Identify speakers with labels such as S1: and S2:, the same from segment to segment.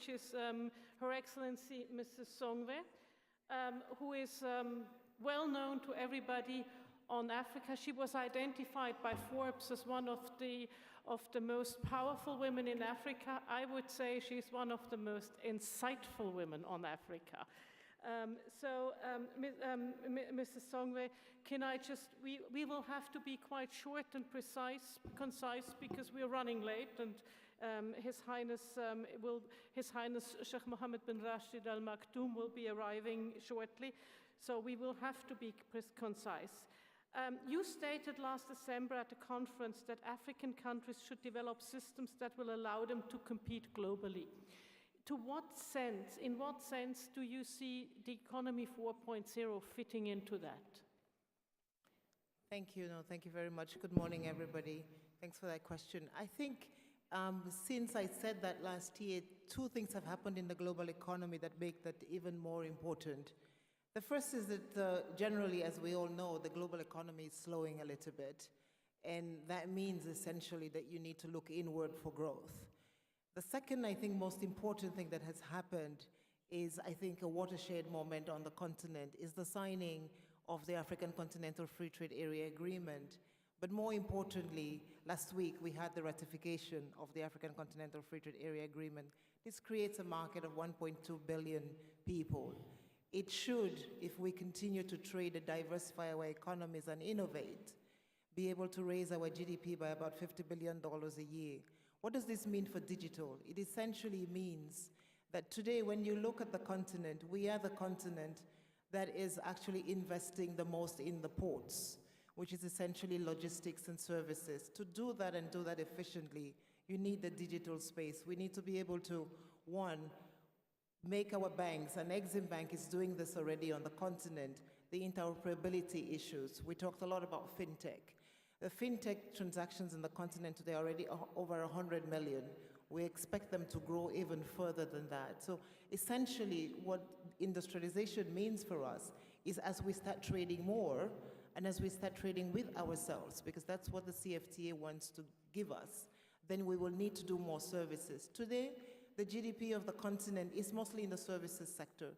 S1: which is Her Excellency Mrs. Songwe, who is well known to everybody on Africa. She was identified by Forbes as one of the most powerful women in Africa. I would say she's one of the most insightful women on Africa. Mrs. Songwe, can I just, we will have to be quite short and concise, because we're running late, and His Highness Sheikh Mohammed bin Rashid Al Maktoum will be arriving shortly, so we will have to be concise. You stated last December at the conference that African countries should develop systems that will allow them to compete globally. To what sense, in what sense do you see the economy 4.0 fitting into that?
S2: Thank you. No, thank you very much. Good morning, everybody. Thanks for that question. I think since I said that last year, two things have happened in the global economy that make that even more important. The first is that generally, as we all know, the global economy is slowing a little bit. And that means essentially that you need to look inward for growth. The second, I think, most important thing that has happened is, I think, a watershed moment on the continent is the signing of the African Continental Free Trade Area Agreement. But more importantly, last week we had the ratification of the African Continental Free Trade Area Agreement. This creates a market of 1.2 billion people. It should, if we continue to trade and diversify our economies and innovate, be able to raise our GDP by about $50 billion a year. What does this mean for digital? It essentially means that today, when you look at the continent, we are the continent that is actually investing the most in the ports, which is essentially logistics and services. To do that and do that efficiently, you need the digital space. We need to be able to, one, make our banks, and Exim Bank is doing this already on the continent, the interoperability issues. We talked a lot about fintech. The fintech transactions in the continent today are already over 100 million. We expect them to grow even further than that. So essentially what industrialization means for us is, as we start trading more and as we start trading with ourselves, because that's what the CFTA wants to give us, then we will need to do more services. Today, the GDP of the continent is mostly in the services sector.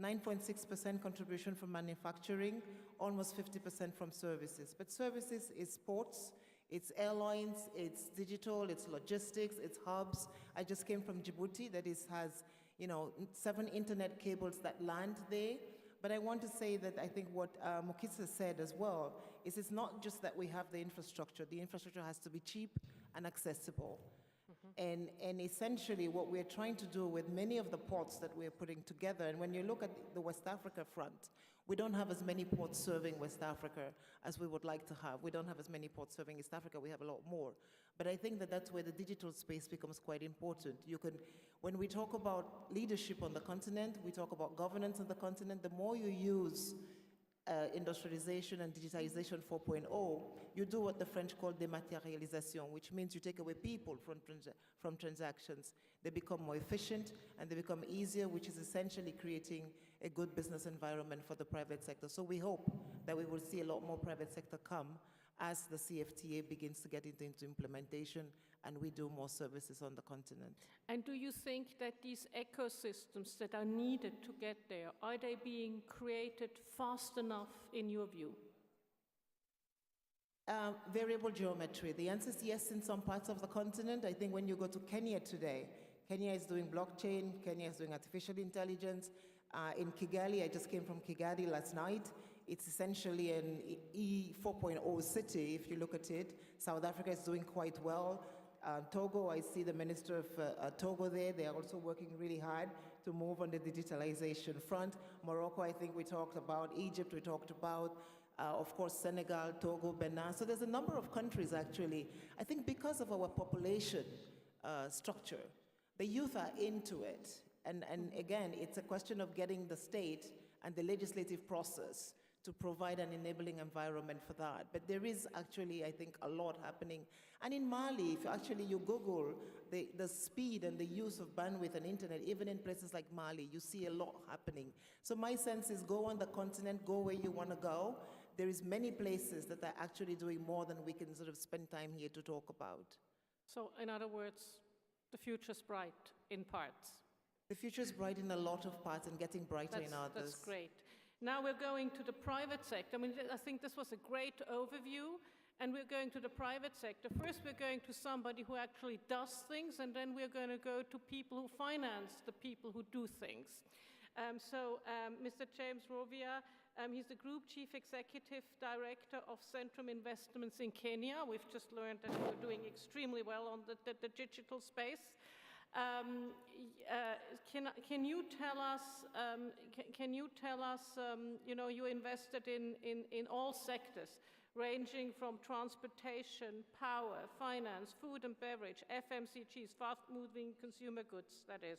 S2: 9.6% contribution from manufacturing, almost 50% from services. But services is ports, it's airlines, it's digital, it's logistics, it's hubs. I just came from Djibouti that has 7 internet cables that land there. But I want to say that I think what Mukhisa said as well is it's not just that we have the infrastructure has to be cheap and accessible. And essentially what we're trying to do with many of the ports that we're putting together, and when you look at the West Africa front, we don't have as many ports serving West Africa as we would like to have. We don't have as many ports serving East Africa, we have a lot more. But I think that that's where the digital space becomes quite important. When we talk about leadership on the continent, we talk about governance on the continent, the more you use industrialization and digitization 4.0, you do what the French call dématérialisation, which means you take away people from transactions. They become more efficient and they become easier, which is essentially creating a good business environment for the private sector. So we hope that we will see a lot more private sector come as the CFTA begins to get into implementation and we do more services on the continent.
S1: And do you think that these ecosystems that are needed to get there, are they being created fast enough in your view?
S2: Variable geometry. The answer is yes in some parts of the continent. I think when you go to Kenya today, Kenya is doing blockchain, Kenya is doing artificial intelligence. In Kigali, I just came from Kigali last night. It's essentially an E4.0 city, if you look at it. South Africa is doing quite well. Togo, I see the Minister of Togo there. They are also working really hard to move on the digitalization front. Morocco, I think we talked about. Egypt, we talked about. Of course, Senegal, Togo, Benin. So there's a number of countries, actually. I think because of our population structure, the youth are into it. And again, it's a question of getting the state and the legislative process to provide an enabling environment for that. But there is actually, I think, a lot happening. And in Mali, if actually you Google the speed and the use of bandwidth and internet, even in places like Mali, you see a lot happening. So my sense is go on the continent, go where you want to go. There is many places that are actually doing more than we can sort of spend time here to talk about.
S1: So in other words, the future's bright in parts.
S2: The future is bright in a lot of parts and getting brighter in others.
S1: That's great. Now we're going to the private sector. I mean, I think this was a great overview, and we're going to the private sector. First, we're going to somebody who actually does things, and then we're going to go to people who finance the people who do things. Mr. James Rovia, he's the Group Chief Executive Director of Centrum Investments in Kenya. We've just learned that we're doing extremely well on the digital space. Can you tell us, you invested in all sectors, ranging from transportation, power, finance, food and beverage, FMCGs, fast-moving consumer goods, that is,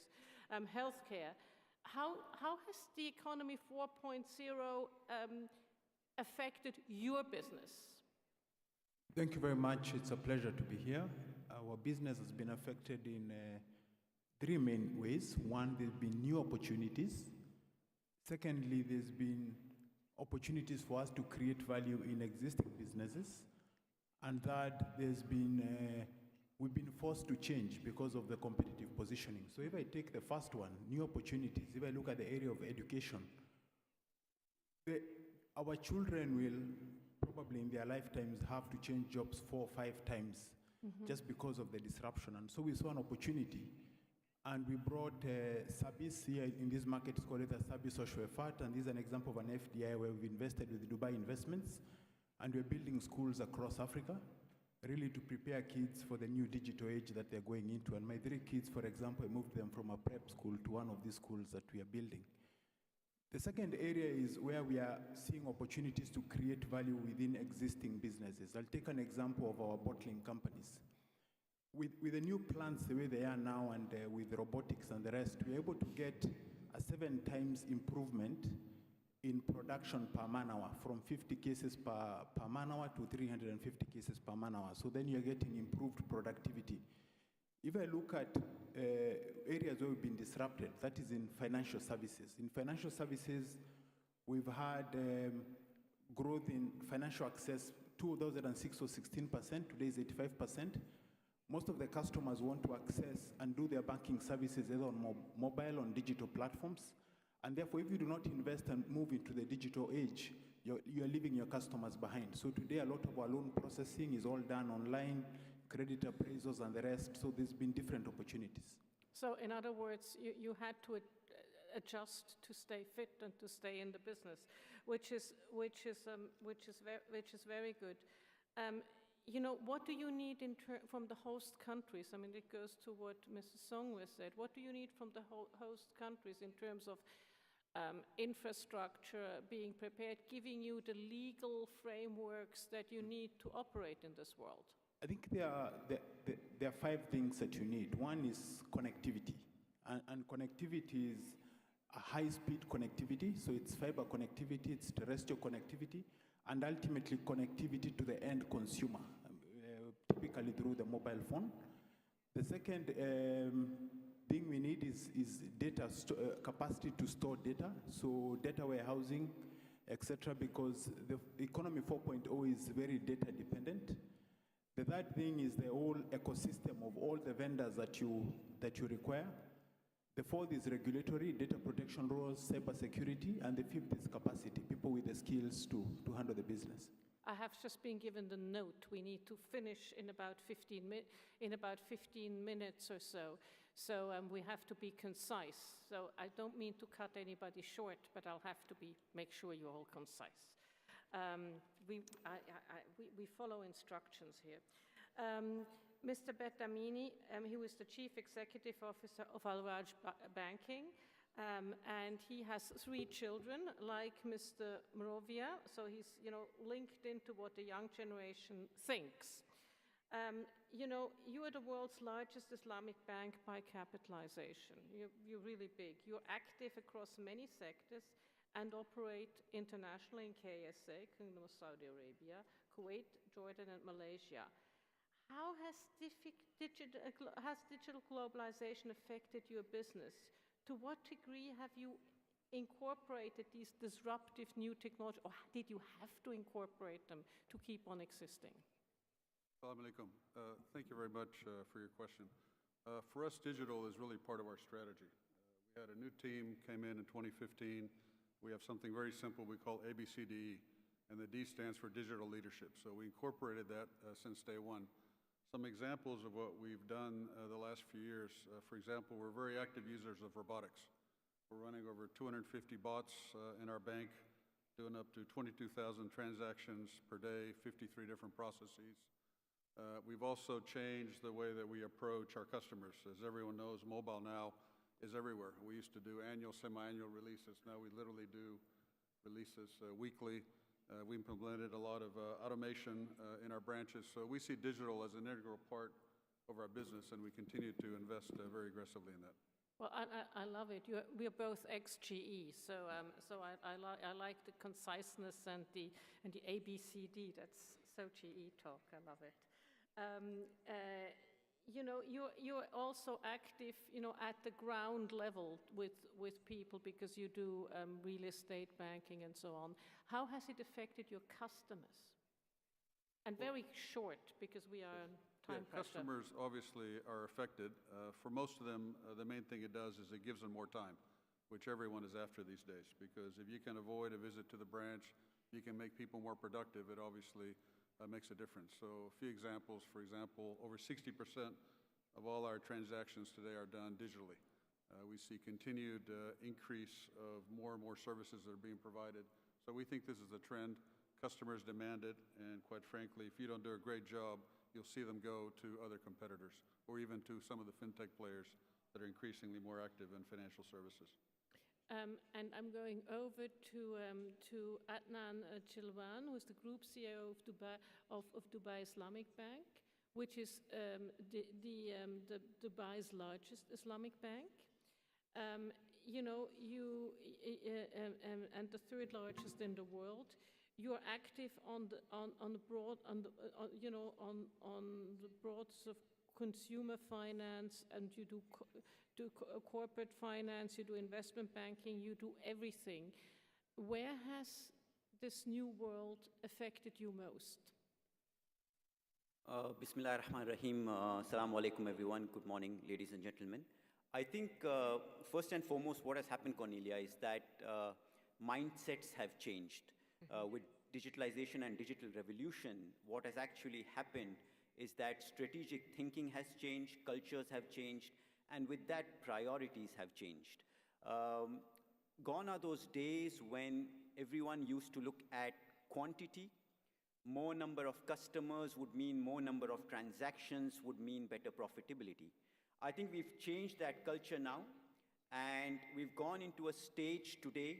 S1: healthcare. How has the economy 4.0 affected your business?
S3: Thank you very much. It's a pleasure to be here. Our business has been affected in three main ways. One, there's been new opportunities. Secondly, there's been opportunities for us to create value in existing businesses. And third, we've been forced to change because of the competitive positioning. So if I take the first one, new opportunities, if I look at the area of education, our children will probably in their lifetimes have to change jobs 4 or 5 times just because of the disruption. And so we saw an opportunity. And we brought Sabis here in this market, it's called a Sabis Social Effort, and this is an example of an FDI where we've invested with Dubai Investments, and we're building schools across Africa, really to prepare kids for the new digital age that they're going into. And my 3 kids, for example, I moved them from a prep school to one of these schools that we are building. The second area is where we are seeing opportunities to create value within existing businesses. I'll take an example of our bottling companies. With the new plants the way they are now and with robotics and the rest, we're able to get a 7 times improvement in production per man-hour, from 50 cases per man-hour to 350 cases per man-hour. So then you're getting improved productivity. If I look at areas where we've been disrupted, that is in financial services. In financial services, we've had growth in financial access. 2006 was 16%, today is 85%. Most of the customers want to access and do their banking services either on mobile, on digital platforms. And therefore, if you do not invest and move into the digital age, you're leaving your customers behind. So today, a lot of our loan processing is all done online, credit appraisals and the rest. So there's been different opportunities. So
S1: in other words, you had to adjust to stay fit and to stay in the business, which is very good. What do you need from the host countries? I mean, it goes to what Mrs. Songwe said. What do you need from the host countries in terms of infrastructure, being prepared, giving you the legal frameworks that you need to operate in this world?
S3: I think there are 5 things that you need. One is connectivity. And connectivity is a high-speed connectivity. So it's fiber connectivity, it's terrestrial connectivity, and ultimately connectivity to the end consumer, typically through the mobile phone. The second thing we need is data capacity to store data, so data warehousing, etc., because the economy 4.0 is very data dependent. The third thing is the whole ecosystem of all the vendors that you require. The fourth is regulatory, data protection rules, cyber security, and the fifth is capacity, people with the skills to handle the business.
S1: I have just been given the note. We need to finish in about 15 minutes or so. So we have to be concise. So I don't mean to cut anybody short, but I'll have to make sure you're all concise. We follow instructions here. Mr. Betamini, who is the Chief Executive Officer of Al-Raj Banking, and he has 3 children, like Mr. Mrovia, so he's linked into what the young generation thinks. You are the world's largest Islamic bank by capitalization. You're really big. You're active across many sectors and operate internationally in KSA, Kingdom of Saudi Arabia, Kuwait, Jordan, and Malaysia. How has digital globalization affected your business? To what degree have you incorporated these disruptive new technologies, or did you have to incorporate them to keep on existing?
S4: Assalamu alaikum. Thank you very much for your question. For us, digital is really part of our strategy. We had a new team came in 2015. We have something very simple we call ABCDE, and the D stands for digital leadership. So we incorporated that since day one. Some examples of what we've done the last few years. For example, we're very active users of robotics. We're running over 250 bots in our bank, doing up to 22,000 transactions per day, 53 different processes. We've also changed the way that we approach our customers. As everyone knows, mobile now is everywhere. We used to do annual, semi-annual releases. Now we literally do releases weekly. We implemented a lot of automation in our branches. So we see digital as an integral part of our business, and we continue to invest very aggressively in that.
S1: Well, I love it. We are both ex-GE, so I like the conciseness and the ABCD. That's so GE talk. I love it. You know, you're also active, you know, at the ground level with people because you do real estate banking and so on. How has it affected your customers? And very short, because we are on time pressure.
S4: Customers obviously are affected. For most of them, the main thing it does is it gives them more time, which everyone is after these days. Because if you can avoid a visit to the branch, you can make people more productive. It obviously makes a difference. So a few examples. For example, over 60% of all our transactions today are done digitally. We see continued increase of more and more services that are being provided. So we think this is a trend. Customers demand it, and quite frankly, if you don't do a great job, you'll see them go to other competitors or even to some of the fintech players that are increasingly more active in financial services.
S1: And I'm going over to Adnan Chilwan, who is the Group CEO of Dubai Islamic Bank, which is Dubai's largest Islamic bank. You know, and the third largest in the world. You are active on the broads of consumer finance, and you do corporate finance, you do investment banking, you do everything. Where has this new world affected you most?
S5: Bismillah ar-Rahman ar-Rahim. Assalamu alaikum everyone. Good morning, ladies and gentlemen. I think first and foremost what has happened, Cornelia, is that mindsets have changed. With digitalization and digital revolution, what has actually happened is that strategic thinking has changed, cultures have changed, and with that, priorities have changed. Gone are those days when everyone used to look at quantity. More number of customers would mean more number of transactions, would mean better profitability. I think we've changed that culture now, and we've gone into a stage today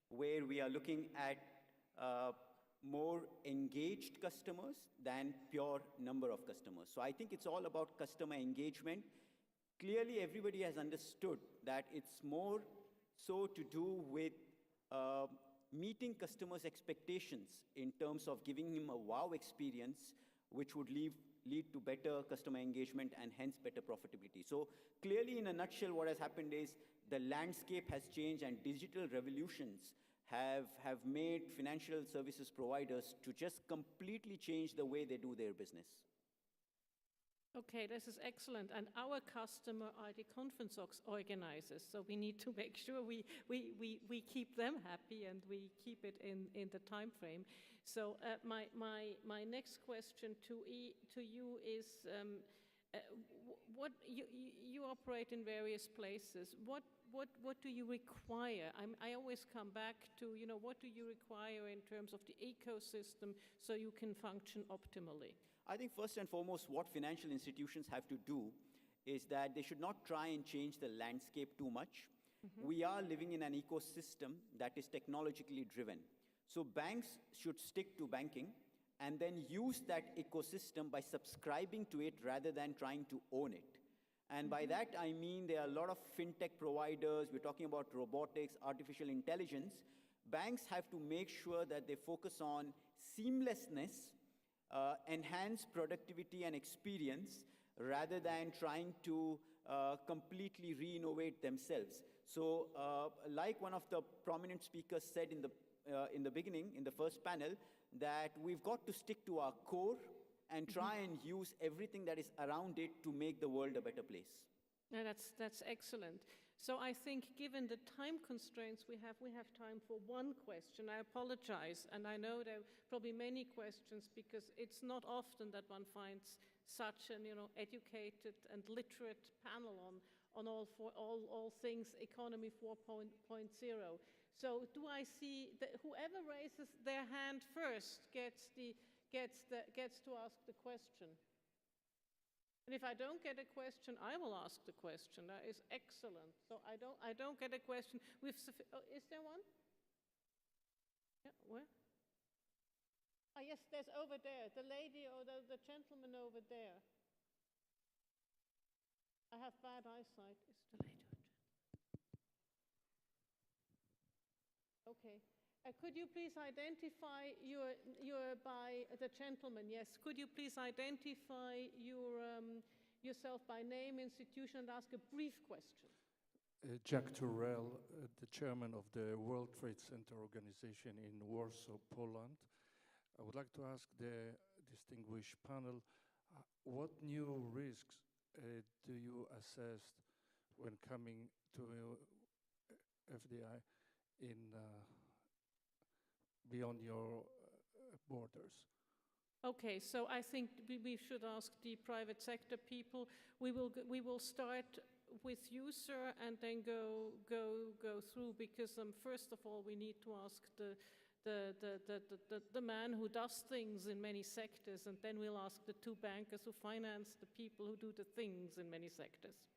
S5: where we are looking at more engaged customers than pure number of customers. So I think it's all about customer engagement. Clearly, everybody has understood that it's more so to do with meeting customers' expectations in terms of giving him a wow experience, which would lead to better customer engagement and hence better profitability. So clearly, in a nutshell, what has happened is the landscape has changed, and digital revolutions have made financial services providers to just completely change the way they do their business.
S1: Okay, this is excellent. And our customer are the conference organizers, so we need to make sure we keep them happy and we keep it in the time frame. So my next question to you is, what you operate in various places. What do you require? I always come back to, you know, what do you require in terms of the ecosystem so you can function optimally?
S5: I think first and foremost, what financial institutions have to do is that they should not try and change the landscape too much. Mm-hmm. We are living in an ecosystem that is technologically driven. So banks should stick to banking and then use that ecosystem by subscribing to it rather than trying to own it. And by that, I mean there are a lot of fintech providers. We're talking about robotics, artificial intelligence. Banks have to make sure that they focus on seamlessness, enhance productivity and experience, rather than trying to completely re-innovate themselves. So like one of the prominent speakers said in the beginning, in the first panel, that we've got to stick to our core and try and use everything that is around it to make the world a better place.
S1: No, that's excellent. So I think given the time constraints we have time for one question. I apologize, and I know there are probably many questions because it's not often that one finds such an educated and literate panel on all things economy 4.0. So do I see that whoever raises their hand first gets to ask the question? And if I don't get a question, I will ask the question. That is excellent. So I don't get a question. Is there one? Yeah, where? Ah, yes, there's over there. The lady or the gentleman over there. I have bad eyesight. Is the lady or gentleman? Okay. Could you please identify by the gentleman? Yes. Could you please identify yourself by name, institution, and ask a brief question?
S6: Jack Turrell, the chairman of the World Trade Center organization in Warsaw, Poland. I would like to ask the distinguished panel, what new risks do you assess when coming to FDI in beyond your borders?
S1: Okay, so I think we should ask the private sector people. We will start with you, sir, and then go through because first of all we need to ask the man who does things in many sectors, and then we'll ask the two bankers who finance the people who do the things in many sectors.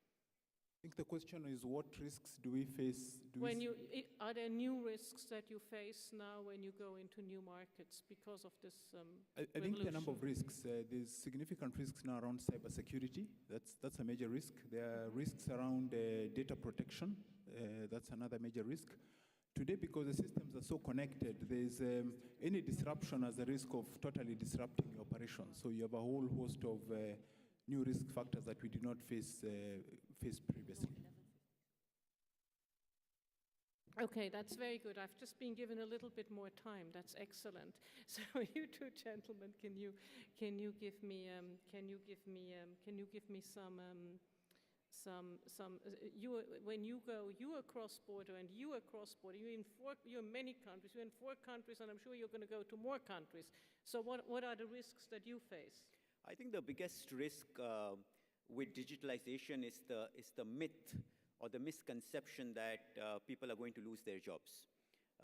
S3: I think the question is, what risks do we face?
S1: Are there new risks that you face now when you go into new markets because of this
S3: I think there are a number of risks. There's significant risks now around cybersecurity. That's a major risk. There are risks around data protection. That's another major risk. Today, because the systems are so connected, there's any disruption as a risk of totally disrupting your operations. So you have a whole host of new risk factors that we did not face previously.
S1: Okay, that's very good. I've just been given a little bit more time. That's excellent. So you two gentlemen, can you give me some when you go, you are cross-border and you are cross-border. You're in many countries. You're in 4 countries, and I'm sure you're going to go to more countries. So what are the risks that you face?
S5: I think the biggest risk with digitalization is the myth or the misconception that people are going to lose their jobs.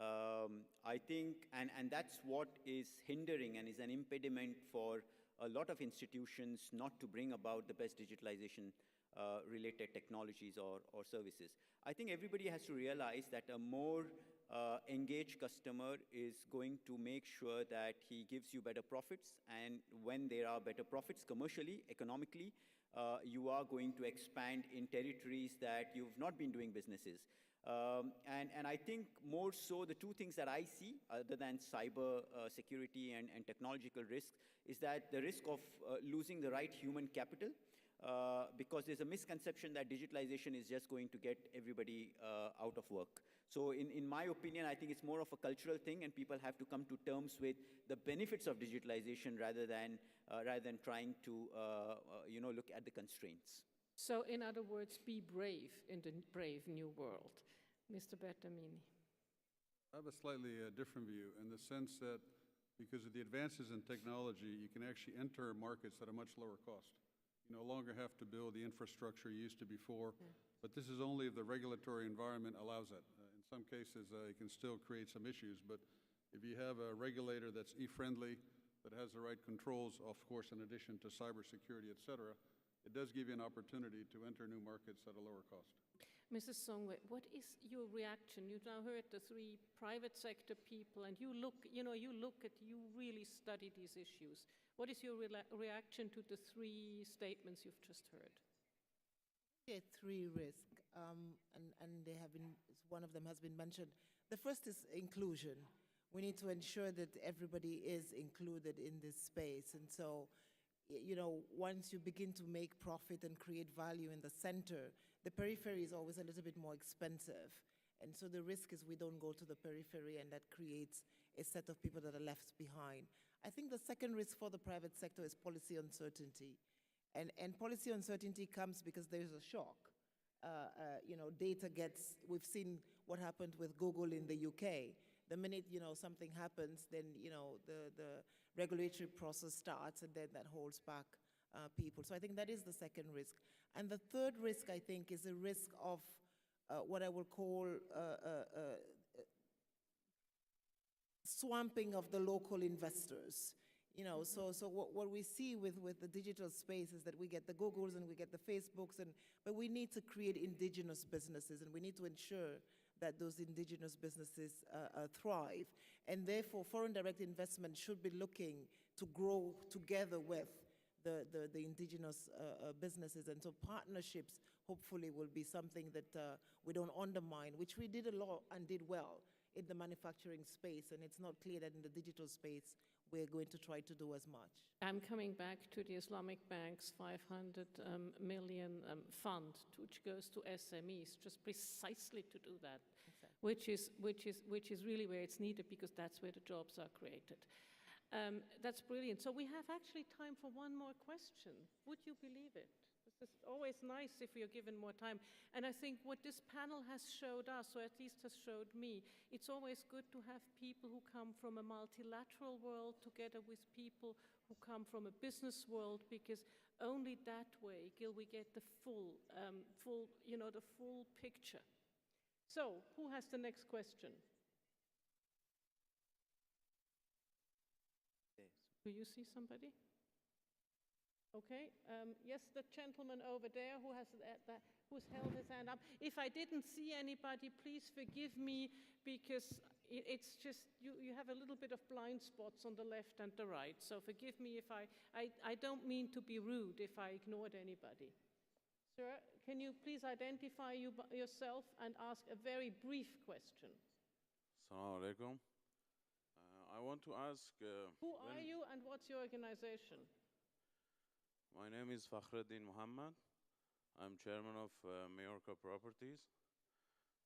S5: I think, and that's what is hindering and is an impediment for a lot of institutions not to bring about the best digitalization related technologies or services. I think everybody has to realize that a more engaged customer is going to make sure that he gives you better profits, and when there are better profits commercially, economically, you are going to expand in territories that you've not been doing businesses. And I think more so the two things that I see, other than cyber security and technological risks, is that the risk of losing the right human capital, because there's a misconception that digitalization is just going to get everybody out of work. So in my opinion, I think it's more of a cultural thing, and people have to come to terms with the benefits of digitalization rather than trying to look at the constraints.
S1: So in other words, be brave in the brave new world. Mr. Bertamini.
S4: I have a slightly different view in the sense that because of the advances in technology, you can actually enter markets at a much lower cost. You no longer have to build the infrastructure you used to before, but this is only if the regulatory environment allows that. In some cases, it can still create some issues, but if you have a regulator that's e-friendly, that has the right controls, of course, in addition to cybersecurity, et cetera, it does give you an opportunity to enter new markets at a lower cost.
S1: Mrs. Songwe, what is your reaction? You've now heard the 3 private sector people, and you really study these issues. What is your reaction to the 3 statements you've just heard?
S2: There are 3 risks, and they have been. One of them has been mentioned. The first is inclusion. We need to ensure that everybody is included in this space, and so, once you begin to make profit and create value in the center, the periphery is always a little bit more expensive. And so the risk is we don't go to the periphery, and that creates a set of people that are left behind. I think the second risk for the private sector is policy uncertainty. And policy uncertainty comes because there's a shock. data gets, we've seen what happened with Google in the UK. The minute, something happens, then, the regulatory process starts, and then that holds back people. So I think that is the second risk. And the third risk, I think, is a risk of what I will call swamping of the local investors. So what we see with the digital space is that we get the Googles and we get the Facebooks, but we need to create indigenous businesses, and we need to ensure that those indigenous businesses thrive. And therefore, foreign direct investment should be looking to grow together with the indigenous businesses. And so partnerships, hopefully, will be something that we don't undermine, which we did a lot and did well in the manufacturing space. And it's not clear that in the digital space, we're going to try to do as much.
S1: I'm coming back to the Islamic Bank's 500 million fund, which goes to SMEs, just precisely to do that, exactly. which is really where it's needed, because that's where the jobs are created. That's brilliant. So we have actually time for one more question. Would you believe it? This is always nice if you're given more time. And I think what this panel has showed us, or at least has showed me, it's always good to have people who come from a multilateral world together with people who come from a business world, because only that way will we get the full picture. So, who has the next question? Do you see somebody? Okay, yes, the gentleman over there who's held his hand up. If I didn't see anybody, please forgive me, because it's just, you have a little bit of blind spots on the left and the right, so forgive me if I don't mean to be rude if I ignored anybody. Sir, can you please identify yourself and ask a very brief question?
S7: Assalamu alaikum. I want to ask...
S1: Who are you and what's your organization?
S7: My name is Fakhruddin Muhammad. I'm chairman of Mallorca Properties.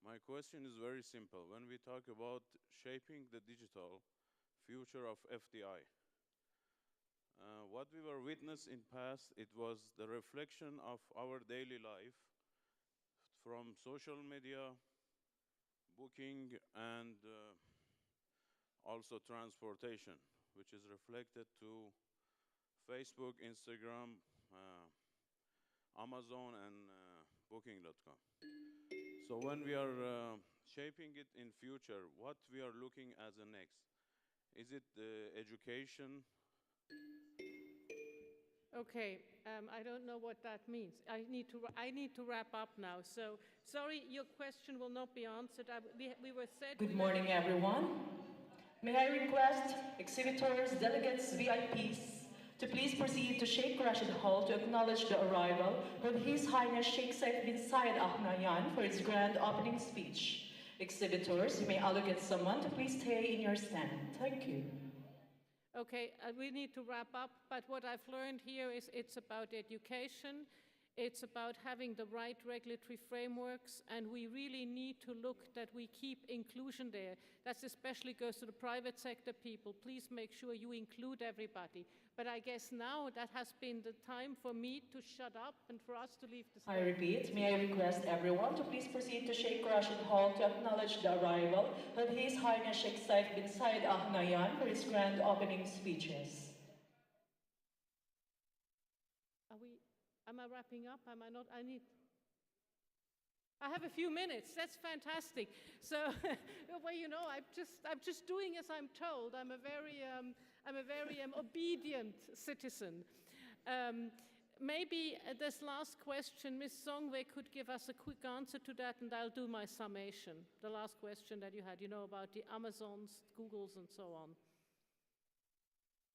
S7: My question is very simple. When we talk about shaping the digital future of FDI, what we were witness in past, it was the reflection of our daily life from social media, booking, and also transportation, which is reflected to Facebook, Instagram, Amazon, and Booking.com. So when we are shaping it in future, what we are looking as a next? Is it education?
S1: Okay, I don't know what that means. I need to wrap up now. So sorry, your question will not be answered. We were said.
S8: Good morning, everyone. May I request exhibitors, delegates, VIPs, to please proceed to Sheikh Rashid Hall to acknowledge the arrival of His Highness Sheikh Saif bin Zayed Al Nahyan for his grand opening speech. Exhibitors, you may allocate someone to please stay in your stand. Thank you.
S1: Okay, we need to wrap up, but what I've learned here is it's about education, it's about having the right regulatory frameworks, and we really need to look that we keep inclusion there. That especially goes to the private sector people. Please make sure you include everybody. But I guess now that has been the time for me to shut up and for us to leave the stage.
S8: I repeat, may I request everyone to please proceed to Sheikh Rashid Hall to acknowledge the arrival of His Highness Sheikh Saif bin Zayed Al Nahyan for his grand opening speeches.
S1: Am I wrapping up? Am I not? I have a few minutes. That's fantastic. So, well, I'm just doing as I'm told. I'm a very obedient citizen. Maybe this last question, Ms. Songwe could give us a quick answer to that, and I'll do my summation. The last question that you had, about the Amazons, Googles, and so on.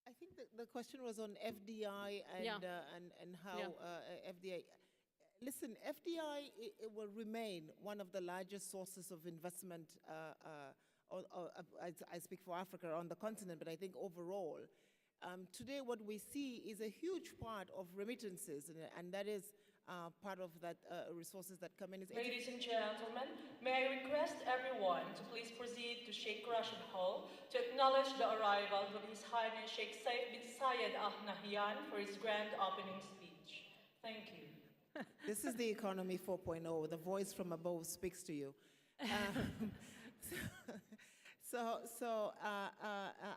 S2: I think the question was on FDI and how FDI. Listen, FDI it will remain one of the largest sources of investment. I speak for Africa on the continent, but I think overall, today what we see is a huge part of remittances, and that is part of that resources that come in.
S8: Ladies and gentlemen, may I request everyone to please proceed to Sheikh Rashid Hall to acknowledge the arrival of His Highness Sheikh Saif bin Zayed Al Nahyan for his grand opening speech. Thank you.
S2: This is the economy 4.0. The voice from above speaks to you. Um,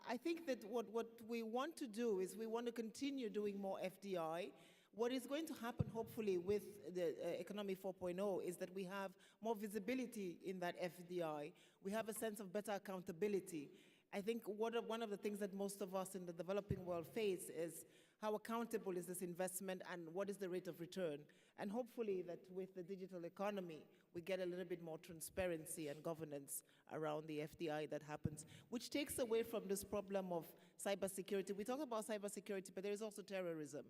S2: I think that what we want to do is we want to continue doing more FDI. What is going to happen, hopefully, with the economy 4.0 is that we have more visibility in that FDI. We have a sense of better accountability. I think one of the things that most of us in the developing world face is how accountable is this investment and what is the rate of return? And hopefully that with the digital economy, we get a little bit more transparency and governance around the FDI that happens, which takes away from this problem of cybersecurity. We talk about cybersecurity, but there is also terrorism.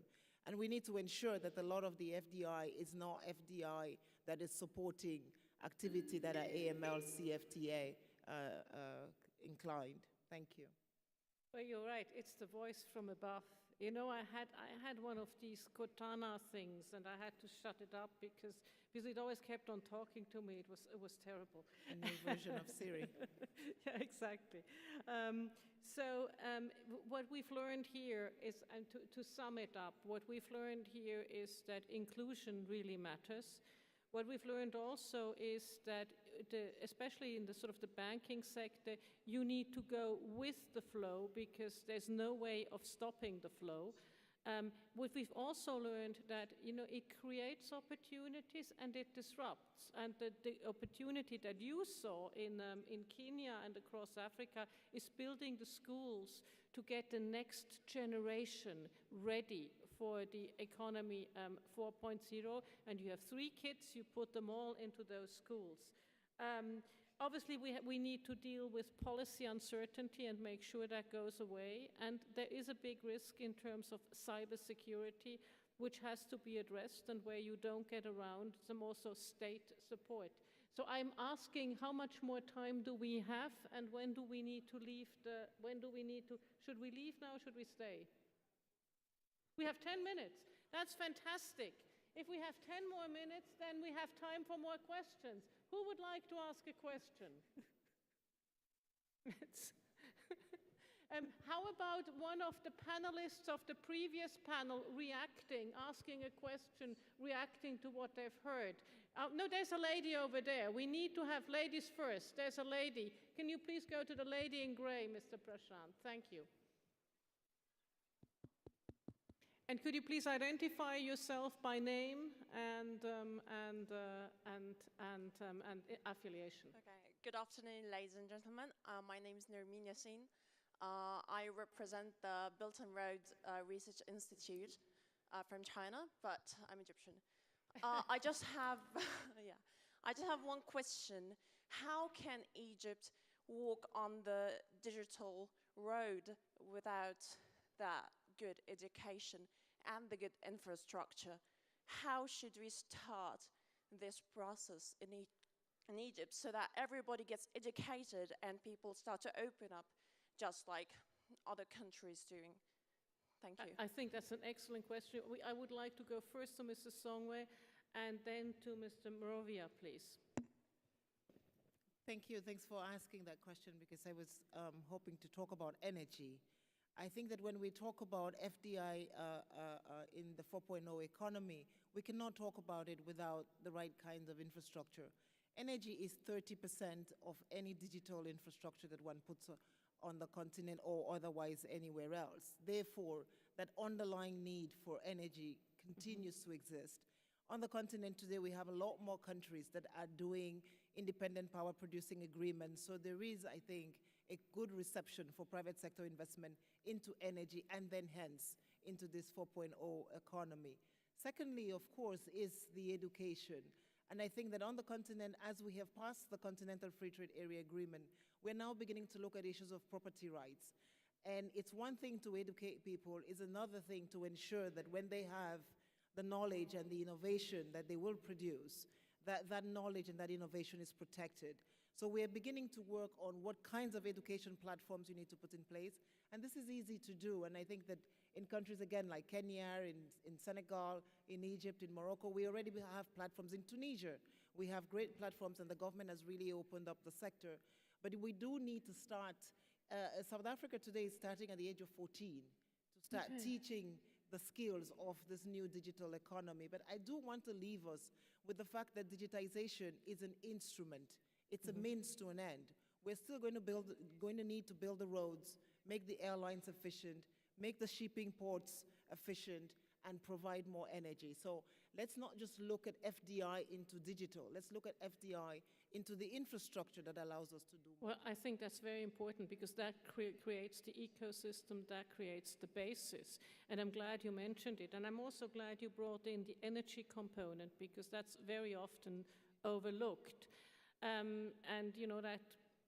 S2: And we need to ensure that a lot of the FDI is not FDI that is supporting activity that are AML, CFTA inclined. Thank you.
S1: Well, you're right. It's the voice from above. You know, I had one of these Cortana things, and I had to shut it up because it always kept on talking to me. It was terrible.
S2: A new version of Siri.
S1: Yeah, exactly. What we've learned here is, and to sum it up, what we've learned here is that inclusion really matters. What we've learned also is that, especially in the sort of the banking sector, you need to go with the flow because there's no way of stopping the flow. What we've also learned that, you know, it creates opportunities and it disrupts. And the opportunity that you saw in Kenya and across Africa is building the schools to get the next generation ready for the economy 4.0, and you have 3 kids, you put them all into those schools. Obviously, we need to deal with policy uncertainty and make sure that goes away, and there is a big risk in terms of cybersecurity, which has to be addressed, and where you don't get around some also state support. So I'm asking how much more time do we have, and when do we need to leave should we leave now, should we stay? We have 10 minutes. That's fantastic. If we have 10 more minutes, then we have time for more questions. Who would like to ask a question? How about one of the panelists of the previous panel asking a question, reacting to what they've heard? No, there's a lady over there. We need to have ladies first. There's a lady. Can you please go to the lady in gray, Mr. Prashant? Thank you. And could you please identify yourself by name and affiliation?
S9: Okay. Good afternoon, ladies and gentlemen. My name is Nermin Yassin. I represent the Belt and Road Research Institute from China, but I'm Egyptian. I just have one question. How can Egypt walk on the digital road without that good education and the good infrastructure? How should we start this process in Egypt so that everybody gets educated and people start to open up just like other countries doing? Thank you.
S1: I think that's an excellent question. I would like to go first to Mrs. Songwe and then to Mr. Morovia, please.
S2: Thank you. Thanks for asking that question because I was hoping to talk about energy. I think that when we talk about FDI in the 4.0 economy, we cannot talk about it without the right kinds of infrastructure. Energy is 30% of any digital infrastructure that one puts on the continent or otherwise anywhere else. Therefore, that underlying need for energy continues to exist. On the continent today, we have a lot more countries that are doing independent power producing agreements. So there is, I think, a good reception for private sector investment into energy and then hence into this 4.0 economy. Secondly, of course, is the education. And I think that on the continent, as we have passed the Continental Free Trade Area Agreement, we're now beginning to look at issues of property rights. And it's one thing to educate people, it's another thing to ensure that when they have the knowledge and the innovation that they will produce, that knowledge and that innovation is protected. So we are beginning to work on what kinds of education platforms you need to put in place. And this is easy to do. And I think that in countries, again, like Kenya, in Senegal, in Egypt, in Morocco, we already have platforms. In Tunisia, we have great platforms, and the government has really opened up the sector. But we do need to start. South Africa today is starting at the age of 14 to start teaching the skills of this new digital economy. But I do want to leave us with the fact that digitization is an instrument. It's a means to an end. We're still going to need to build the roads, make the airlines efficient, make the shipping ports efficient, and provide more energy. So let's not just look at FDI into digital. Let's look at FDI into the infrastructure that allows us to do more.
S1: Well, I think that's very important because that creates the ecosystem, that creates the basis. And I'm glad you mentioned it. And I'm also glad you brought in the energy component because that's very often overlooked. And, you know, that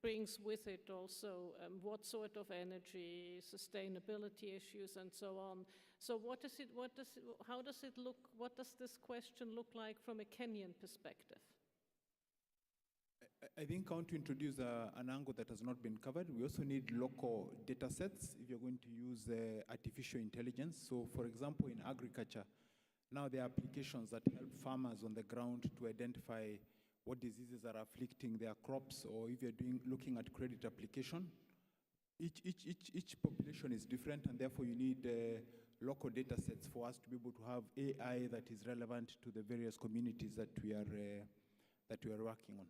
S1: brings with it also what sort of energy, sustainability issues, and so on. So what does this question look like from a Kenyan perspective?
S3: I think I want to introduce an angle that has not been covered. We also need local data sets if you're going to use artificial intelligence. So for example, in agriculture, now there are applications that help farmers on the ground to identify what diseases are afflicting their crops, or if you're looking at credit application. Each population is different, and therefore you need local data sets for us to be able to have AI that is relevant to the various communities that we are working on.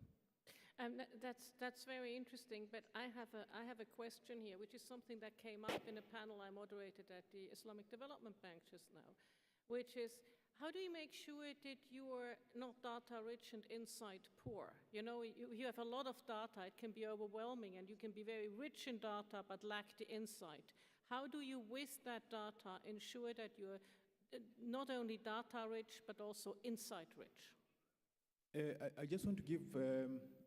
S1: That's very interesting, but I have a question here, which is something that came up in a panel I moderated at the Islamic Development Bank just now, which is, how do you make sure that you are not data rich and insight poor? You know, you have a lot of data, it can be overwhelming, and you can be very rich in data but lack the insight. How do you, with that data, ensure that you're not only data rich but also insight rich?
S3: I just want to give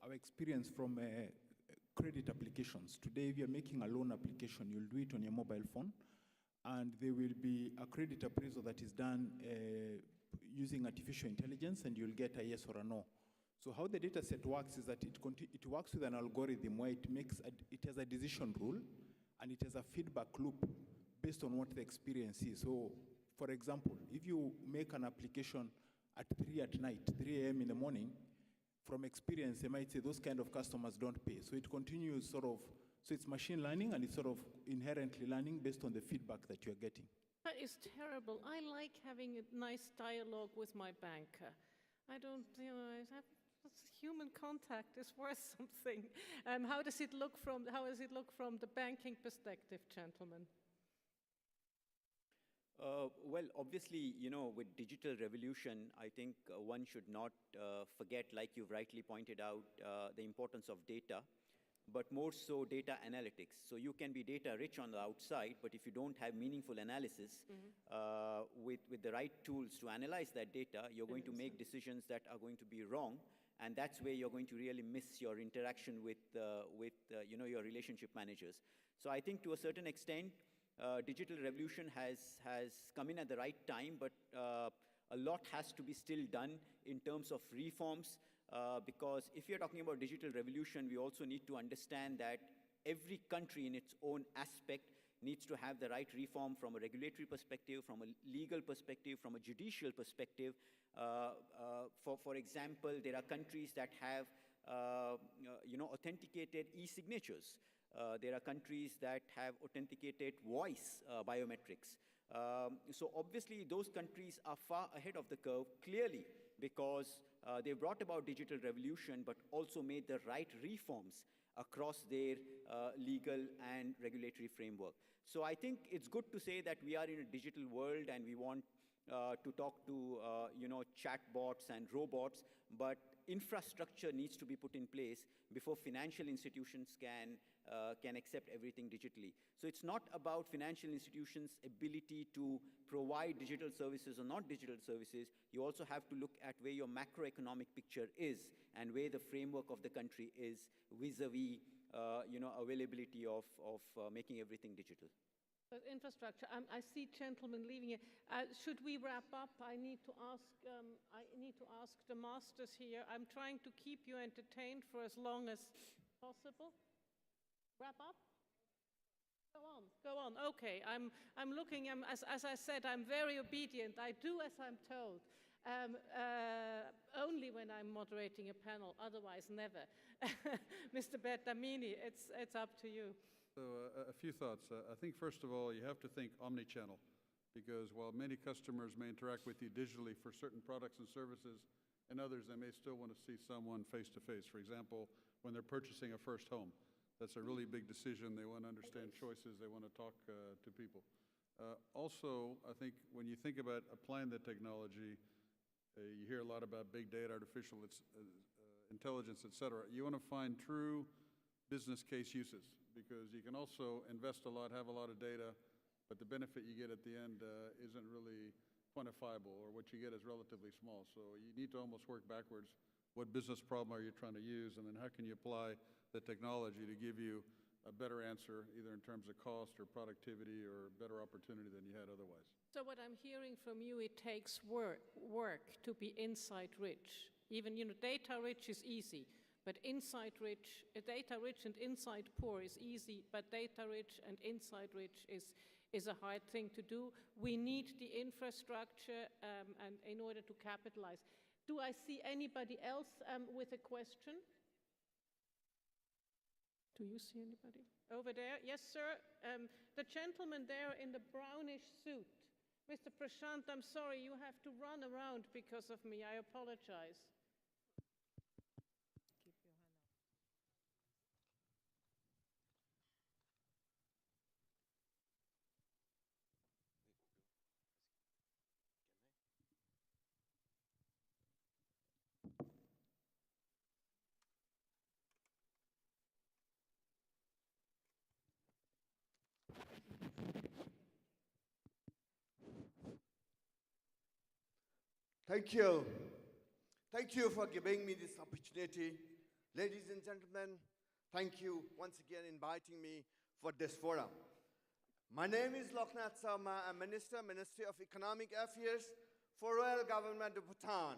S3: our experience from credit applications. Today, if you're making a loan application, you'll do it on your mobile phone. And there will be a credit appraisal that is done using artificial intelligence, and you'll get a yes or a no. So how the data set works is that it works with an algorithm where it has a decision rule, and it has a feedback loop based on what the experience is. So, for example, if you make an application at 3 at night, 3 a.m. in the morning, from experience, they might say those kind of customers don't pay. So it continues sort of. So it's machine learning, and it's sort of inherently learning based on the feedback that you're getting.
S1: That is terrible. I like having a nice dialogue with my banker. I don't, you know, human contact is worth something. How does it look from the banking perspective, gentlemen?
S5: Well, obviously, you know, with digital revolution, I think one should not forget, like you've rightly pointed out, the importance of data. But more so data analytics. So you can be data rich on the outside, but if you don't have meaningful analysis with the right tools to analyze that data, you're going to make decisions that are going to be wrong, and that's where you're going to really miss your interaction with you know, your relationship managers. So I think to a certain extent, digital revolution has come in at the right time, but a lot has to be still done in terms of reforms. Because if you're talking about digital revolution, we also need to understand that every country in its own aspect needs to have the right reform from a regulatory perspective, from a legal perspective, from a judicial perspective. For example, there are countries that have you know, authenticated e-signatures. There are countries that have authenticated voice biometrics. So obviously, those countries are far ahead of the curve, clearly, because they brought about digital revolution, but also made the right reforms across their legal and regulatory framework. So I think it's good to say that we are in a digital world and we want to talk to you know, chatbots and robots, but infrastructure needs to be put in place before financial institutions can accept everything digitally. So it's not about financial institutions' ability to provide digital services or not digital services. You also have to look at where your macroeconomic picture is and where the framework of the country is vis-a-vis you know, availability of making everything digital.
S1: But infrastructure, I see gentlemen leaving here. Should we wrap up? I need to ask the masters here. I'm trying to keep you entertained for as long as possible. Wrap up? Go on. Okay, I'm looking, as I said, I'm very obedient. I do as I'm told. Only when I'm moderating a panel, otherwise never. Mr. Bertamini, it's up to you.
S4: So a few thoughts. I think, first of all, you have to think omni-channel. because while many customers may interact with you digitally for certain products and services, and others, they may still want to see someone face-to-face. For example, when they're purchasing a first home. That's a really big decision. They want to understand choices. They want to talk to people. Also, I think when you think about applying the technology, you hear a lot about big data, artificial intelligence, et cetera. You want to find true business case uses, because you can also invest a lot, have a lot of data, but the benefit you get at the end isn't really quantifiable, or what you get is relatively small. So you need to almost work backwards. What business problem are you trying to use, and then how can you apply the technology to give you a better answer, either in terms of cost or productivity or better opportunity than you had otherwise?
S1: So what I'm hearing from you, it takes work to be insight rich. Even, data rich is easy, but data rich and insight poor is easy, but data rich and insight rich is a hard thing to do. We need the infrastructure and in order to capitalize. Do I see anybody else with a question? Do you see anybody? Over there? Yes, sir. The gentleman there in the brownish suit. Mr. Prashant, I'm sorry, you have to run around because of me. I apologize.
S2: Keep your hand up.
S10: Thank you. Thank you for giving me this opportunity. Ladies and gentlemen, thank you once again inviting me for this forum. My name is Loknath Sarma. I'm Ministry of Economic Affairs for Royal Government of Bhutan,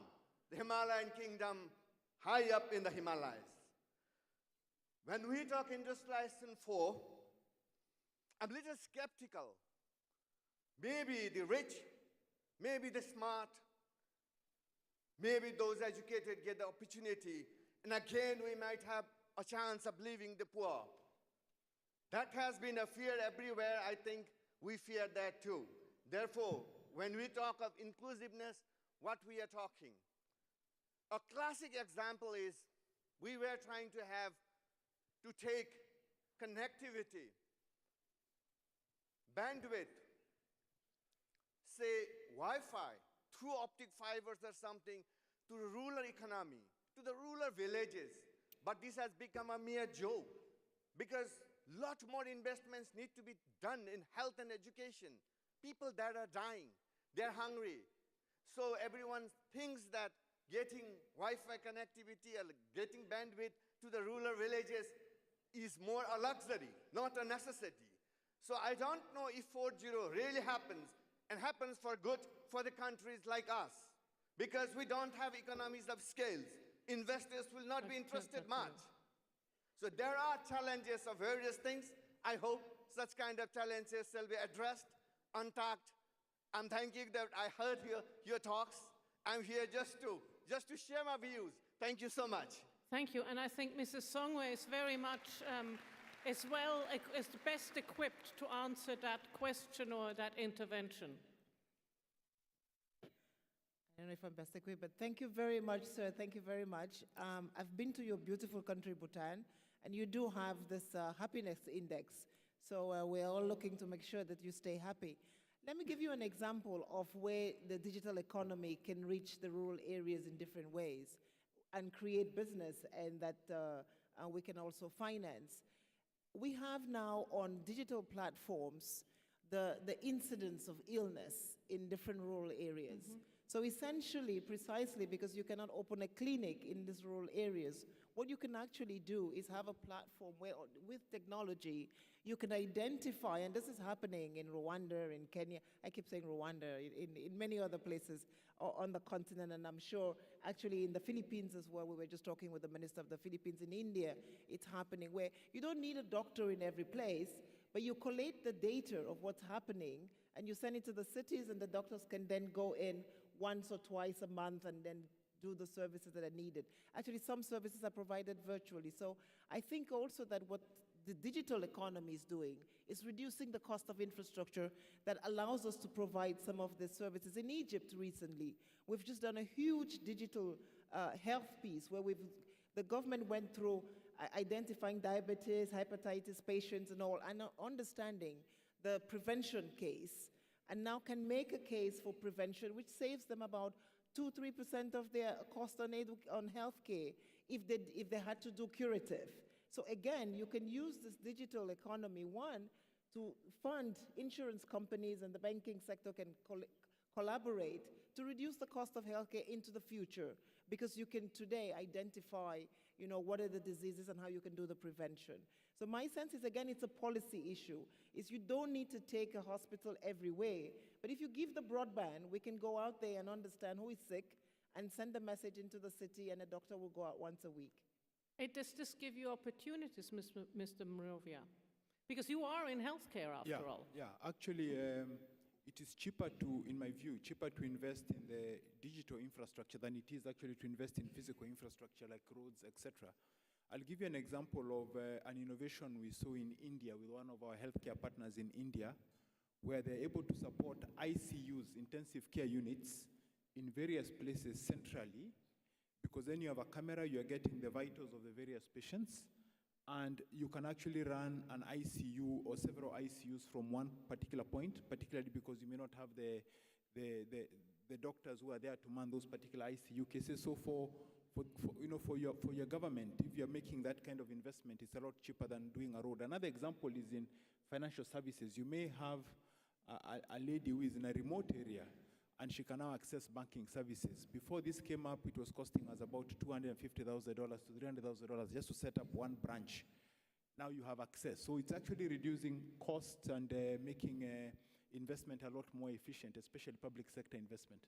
S10: the Himalayan kingdom high up in the Himalayas. When we talk Industrialization 4, I'm a little skeptical. Maybe the rich, maybe the smart, maybe those educated get the opportunity, and again we might have a chance of leaving the poor. That has been a fear everywhere. I think we fear that too. Therefore, when we talk of inclusiveness, what we are talking? A classic example is we were trying to take connectivity, bandwidth, say Wi-Fi, through optic fibers or something, to the rural economy, to the rural villages. But this has become a mere joke, because a lot more investments need to be done in health and education. People that are dying, they're hungry. So everyone thinks that getting Wi-Fi connectivity or getting bandwidth to the rural villages is more a luxury, not a necessity. So I don't know if 4.0 really happens, and happens for good for the countries like us, because we don't have economies of scales. Investors will not be interested much. So there are challenges of various things. I hope such kind of challenges will be addressed, untapped. I'm thanking that I heard your talks. I'm here just to share my views. Thank you so much.
S1: Thank you, and I think Mrs. Songwe is very much is the best equipped to answer that question or that intervention.
S2: I don't know if I'm best equipped, but thank you very much, sir. Thank you very much. I've been to your beautiful country, Bhutan, and you do have this happiness index. So we're all looking to make sure that you stay happy. Let me give you an example of where the digital economy can reach the rural areas in different ways and create business, and that we can also finance. We have now on digital platforms the incidence of illness in different rural areas. Mm-hmm. So essentially, precisely because you cannot open a clinic in these rural areas, what you can actually do is have a platform where, with technology, you can identify, and this is happening in Rwanda, in Kenya, I keep saying Rwanda, in many other places on the continent, and I'm sure actually in the Philippines as well. We were just talking with the Minister of the Philippines. In India, it's happening where you don't need a doctor in every place, but you collate the data of what's happening, and you send it to the cities, and the doctors can then go in once or twice a month and then do the services that are needed. Actually, some services are provided virtually. So I think also that what the digital economy is doing is reducing the cost of infrastructure that allows us to provide some of the services. In Egypt recently, we've just done a huge digital health piece where the government went through identifying diabetes, hepatitis patients and all, and understanding the prevention case, and now can make a case for prevention, which saves them about 2-3% of their cost on healthcare if they had to do curative. So again, you can use this digital economy, one, to fund insurance companies, and the banking sector can collaborate to reduce the cost of healthcare into the future, because you can today identify, what are the diseases and how you can do the prevention. So my sense is, again, it's a policy issue. Is you don't need to take a hospital every way, but if you give the broadband, we can go out there and understand who is sick and send a message into the city, and a doctor will go out once a week.
S1: Does this give you opportunities, Mr. Morovia? Because you are in healthcare after all.
S3: Yeah, actually, it is cheaper in my view, cheaper to invest in the digital infrastructure than it is actually to invest in physical infrastructure like roads, etc. I'll give you an example of an innovation we saw in India with one of our healthcare partners in India, where they're able to support ICUs, intensive care units, in various places centrally, because then you have a camera, you're getting the vitals of the various patients, and you can actually run an ICU or several ICUs from one particular point, particularly because you may not have the doctors who are there to man those particular ICU cases. So for your government, if you're making that kind of investment, it's a lot cheaper than doing a road. Another example is in financial services. You may have a lady who is in a remote area, and she can now access banking services. Before this came up, it was costing us about $250,000 to $300,000 just to set up one branch. Now you have access. So it's actually reducing costs and making investment a lot more efficient, especially public sector investment.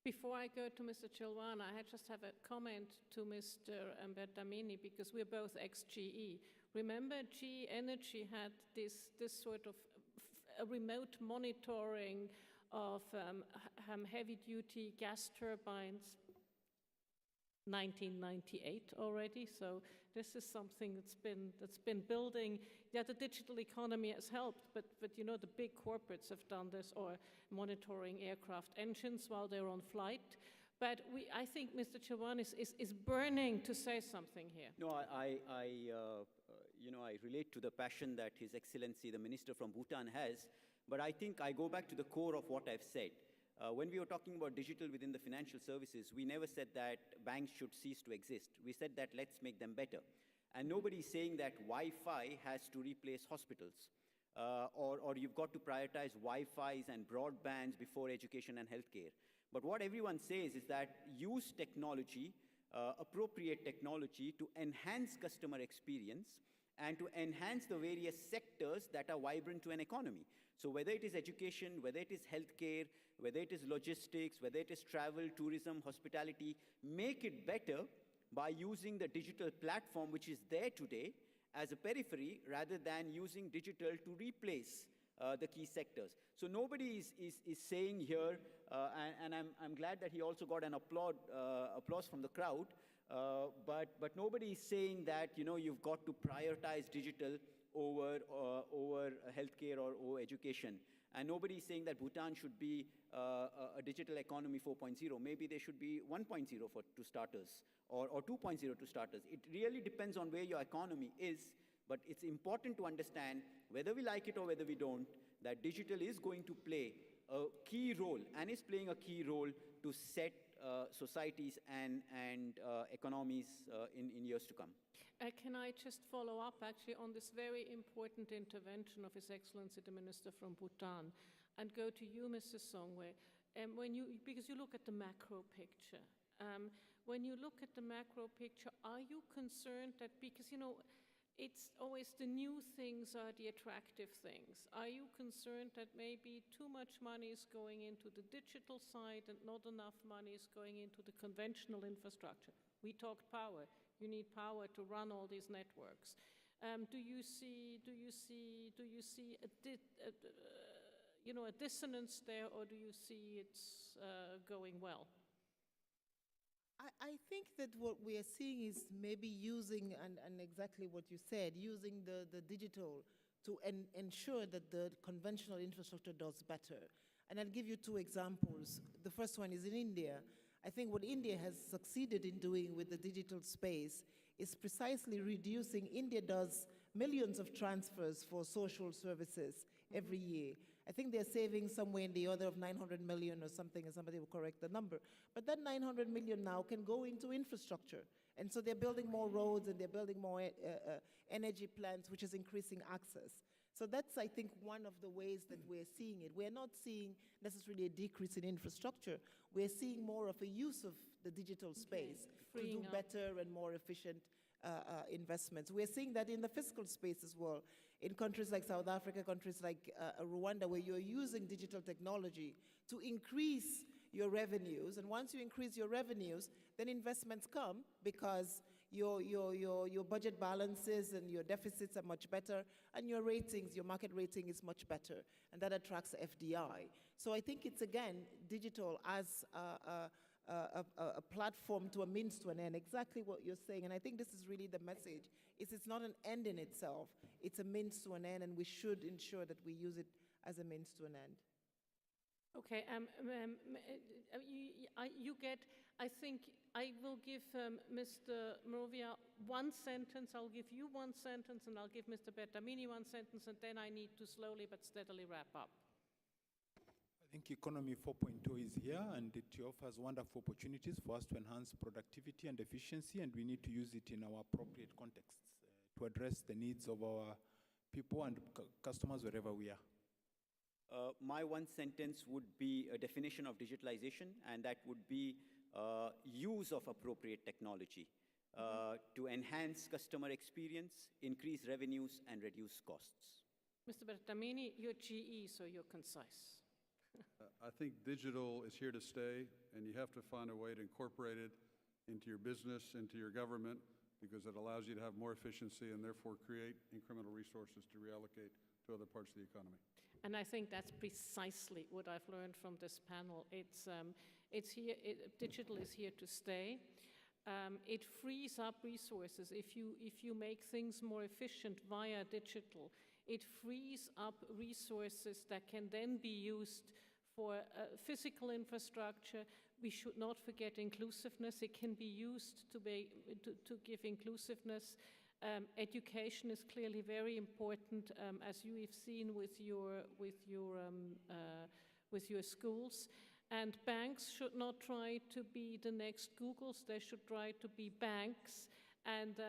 S1: Before I go to Mr. Chilwan, I just have a comment to Mr. Bertamini, because we're both ex-GE. Remember, GE Energy had this sort of remote monitoring of heavy-duty gas turbines, 1998 already. So this is something that's been building. Yeah, the digital economy has helped, but the big corporates have done this, or monitoring aircraft engines while they're on flight. But I think Mr. Chilwan is burning to say something here.
S5: No, I relate to the passion that His Excellency, the Minister from Bhutan, has. But I think I go back to the core of what I've said. When we were talking about digital within the financial services, we never said that banks should cease to exist. We said that let's make them better. And nobody's saying that Wi-Fi has to replace hospitals, or you've got to prioritize Wi-Fis and broadbands before education and healthcare. But what everyone says is that use technology, appropriate technology to enhance customer experience and to enhance the various sectors that are vibrant to an economy. So whether it is education, whether it is healthcare, whether it is logistics, whether it is travel, tourism, hospitality, make it better by using the digital platform which is there today as a periphery, rather than using digital to replace the key sectors. So nobody is saying here, and I'm glad that he also got an applause from the crowd, but nobody is saying that you've got to prioritize digital over healthcare or over education. And nobody is saying that Bhutan should be a digital economy 4.0. Maybe they should be 1.0 to starters, or 2.0 to starters. It really depends on where your economy is, but it's important to understand, whether we like it or whether we don't, that digital is going to play a key role, and is playing a key role to set societies and economies in years to come.
S1: Can I just follow up actually on this very important intervention of His Excellency the Minister from Bhutan, and go to you, Mr. Songwe, because you look at the macro picture. When you look at the macro picture, are you concerned that, because it's always the new things are the attractive things. Are you concerned that maybe too much money is going into the digital side and not enough money is going into the conventional infrastructure? We talked power. You need power to run all these networks. Do you see a dissonance there, or do you see it's going well?
S2: I think that what we are seeing is maybe using, and exactly what you said, using the digital to ensure that the conventional infrastructure does better. And I'll give you two examples. The first one is in India. I think what India has succeeded in doing with the digital space is precisely reducing. India does millions of transfers for social services every year. I think they're saving somewhere in the order of 900 million or something, and somebody will correct the number. But that 900 million now can go into infrastructure. And so they're building more roads and they're building more energy plants, which is increasing access. So that's, I think, one of the ways that we're seeing it. We're not seeing necessarily a decrease in infrastructure. We're seeing more of a use of the digital space to do better and more efficient investments. We're seeing that in the fiscal space as well. In countries like South Africa, countries like Rwanda, where you're using digital technology to increase your revenues. And once you increase your revenues, then investments come because your budget balances and your deficits are much better, and your ratings, your market rating is much better, and that attracts FDI. So I think it's, again, digital as a platform to a means to an end, exactly what you're saying. And I think this is really the message. It's not an end in itself. It's a means to an end, and we should ensure that we use it as a means to an end.
S1: Okay, you get, I think I will give Mr. Morovia one sentence, I'll give you one sentence, and I'll give Mr. Bertamini one sentence, and then I need to slowly but steadily wrap up.
S3: I think Economy 4.0 is here, and it offers wonderful opportunities for us to enhance productivity and efficiency, and we need to use it in our appropriate contexts to address the needs of our people and customers wherever we are.
S5: My one sentence would be a definition of digitalization, and that would be use of appropriate technology to enhance customer experience, increase revenues, and reduce costs.
S1: Mr. Bertamini, you're GE, so you're concise.
S4: I think digital is here to stay, and you have to find a way to incorporate it into your business, into your government, because it allows you to have more efficiency and therefore create incremental resources to reallocate to other parts of the economy.
S1: And I think that's precisely what I've learned from this panel. Digital is here to stay. It frees up resources. If you make things more efficient via digital, it frees up resources that can then be used for physical infrastructure. We should not forget inclusiveness. It can be used to give inclusiveness. Education is clearly very important, as you have seen with your schools. And banks should not try to be the next Googles. They should try to be banks and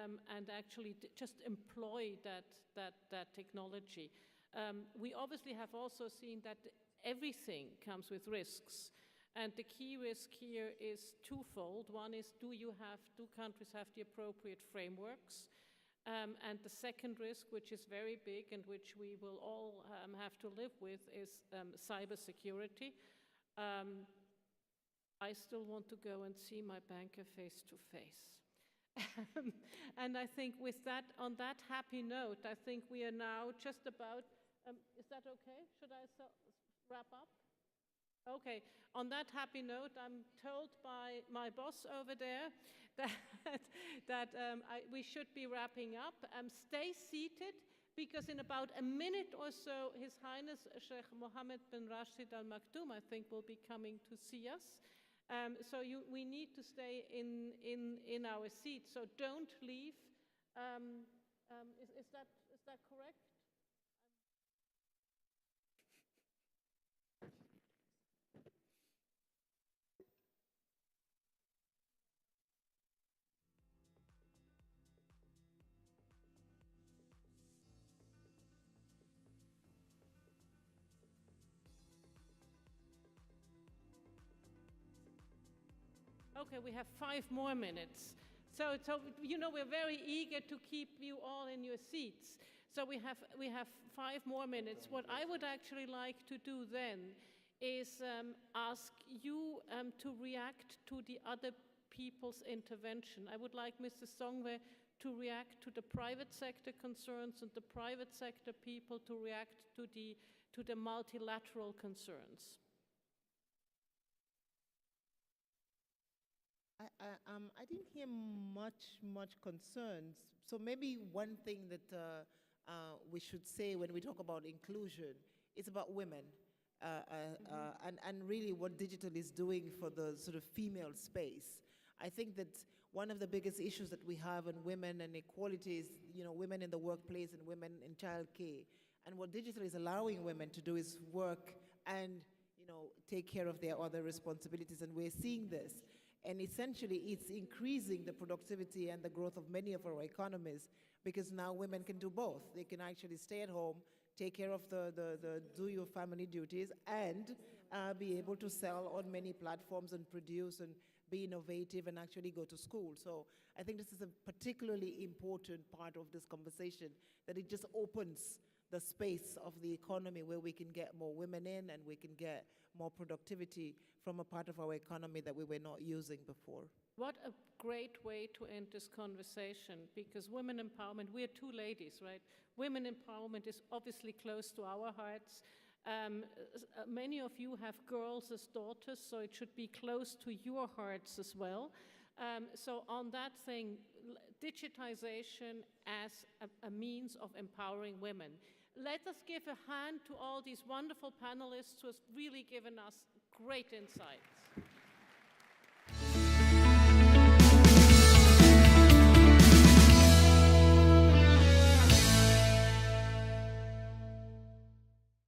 S1: actually just employ that technology. We obviously have also seen that everything comes with risks. And the key risk here is twofold. One is, do countries have the appropriate frameworks? And the second risk, which is very big and which we will all have to live with, is cybersecurity. I still want to go and see my banker face to face. And I think on that happy note, I think we are now just about, is that okay? Should I wrap up? Okay, on that happy note, I'm told by my boss over there that we should be wrapping up. Stay seated, because in about a minute or so, His Highness Sheikh Mohammed bin Rashid Al Maktoum, I think, will be coming to see us. So we need to stay in our seats, so don't leave. Is that correct? Okay, we have 5 more minutes. So we're very eager to keep you all in your seats. So we have 5 more minutes. What I would actually like to do then is ask you to react to the other people's intervention. I would like Mr. Songwe to react to the private sector concerns, and the private sector people to react to the multilateral concerns.
S2: I didn't hear much concerns. So maybe one thing that we should say when we talk about inclusion is about women. And really what digital is doing for the sort of female space. I think that one of the biggest issues that we have in women and equality is, women in the workplace and women in childcare. And what digital is allowing women to do is work and, take care of their other responsibilities. And we're seeing this. And essentially, it's increasing the productivity and the growth of many of our economies because now women can do both. They can actually stay at home, take care of do your family duties, and be able to sell on many platforms and produce and be innovative and actually go to school. So I think this is a particularly important part of this conversation, that it just opens the space of the economy where we can get more women in and we can get more productivity from a part of our economy that we were not using before.
S1: What a great way to end this conversation, because women empowerment, we are two ladies, right? Women empowerment is obviously close to our hearts. Many of you have girls as daughters, so it should be close to your hearts as well. So on that thing, digitization as a means of empowering women. Let us give a hand to all these wonderful panelists who have really given us great insights.